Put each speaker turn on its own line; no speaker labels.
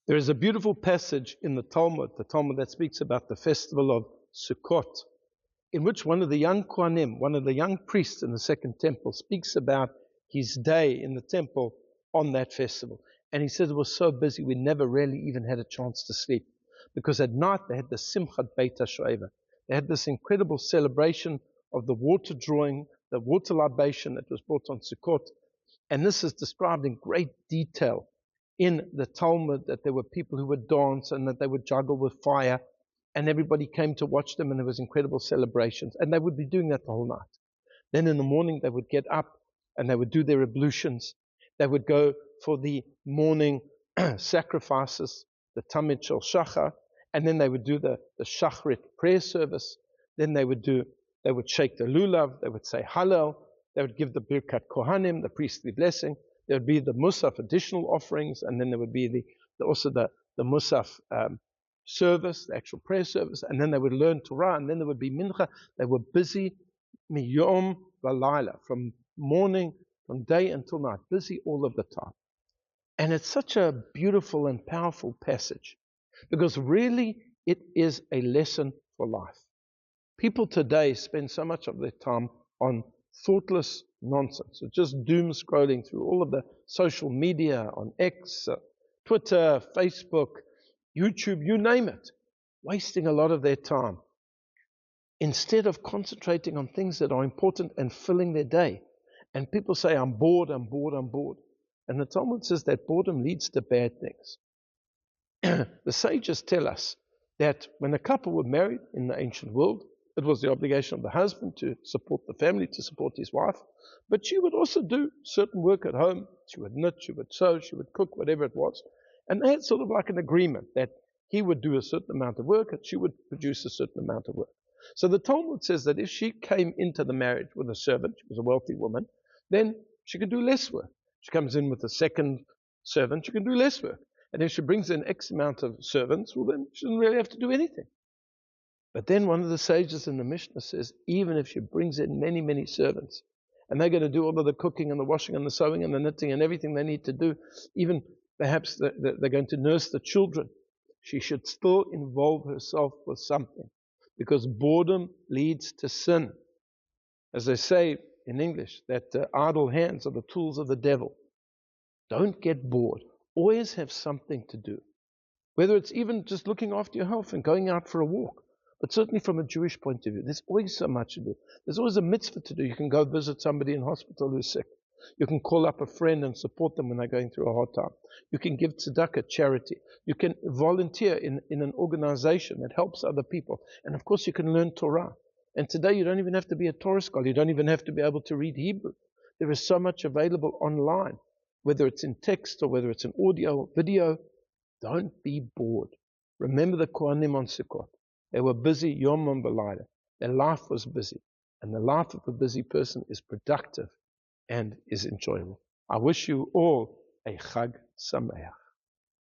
There is a beautiful passage in the Talmud that speaks about the festival of Sukkot, in which one of the young Kohanim, one of the young priests in the second temple, speaks about his day in the temple on that festival. And he says it was so busy we never really even had a chance to sleep. Because at night they had the Simchat Beit HaShoeva. They had this incredible celebration of the water drawing, the water libation that was brought on Sukkot. And this is described in great detail in the Talmud, that there were people who would dance and that they would juggle with fire. And everybody came to watch them, and there was incredible celebrations. And they would be doing that the whole night. Then in the morning they would get up and they would do their ablutions. They would go for the morning sacrifices, the Tamid Shel Shachar, and then they would do the Shachrit prayer service. Then they would shake the lulav, they would say Hallel, they would give the Birkat Kohanim, the priestly blessing. There would be the Musaf additional offerings, and then there would be also the Musaf service, the actual prayer service, and then they would learn Torah, and then there would be Mincha. They were busy miyom v'layla, from morning, from day until night, busy all of the time. And it's such a beautiful and powerful passage, because really it is a lesson for life. People today spend so much of their time on thoughtless nonsense, or just doom scrolling through all of the social media on X, Twitter, Facebook, YouTube, you name it, wasting a lot of their time, instead of concentrating on things that are important and filling their day. And people say, I'm bored, I'm bored, I'm bored. And the Talmud says that boredom leads to bad things. The sages tell us that when a couple were married in the ancient world, it was the obligation of the husband to support the family, to support his wife, but she would also do certain work at home. She would knit, she would sew, she would cook, whatever it was. And they had sort of like an agreement that he would do a certain amount of work and she would produce a certain amount of work. So the Talmud says that if she came into the marriage with a servant, she was a wealthy woman, then she could do less work. She comes in with a second servant, she can do less work. And if she brings in X amount of servants, well then she doesn't really have to do anything. But then one of the sages in the Mishnah says, even if she brings in many, many servants, and they're going to do all of the cooking and the washing and the sewing and the knitting and everything they need to do, even perhaps they're going to nurse the children, she should still involve herself with something, because boredom leads to sin. As they say in English, that idle hands are the tools of the devil. Don't get bored. Always have something to do. Whether it's even just looking after your health and going out for a walk. But certainly from a Jewish point of view, there's always so much to do. There's always a mitzvah to do. You can go visit somebody in hospital who's sick. You can call up a friend and support them when they're going through a hard time. You can give tzedakah, charity. You can volunteer in an organization that helps other people. And of course you can learn Torah. And today you don't even have to be a Torah scholar. You don't even have to be able to read Hebrew. There is so much available online, whether it's in text or whether it's in audio or video. Don't be bored. Remember the Kohanim on Sukkot. They were busy yom v'layla. Their life was busy. And the life of a busy person is productive and is enjoyable. I wish you all a Chag Sameach.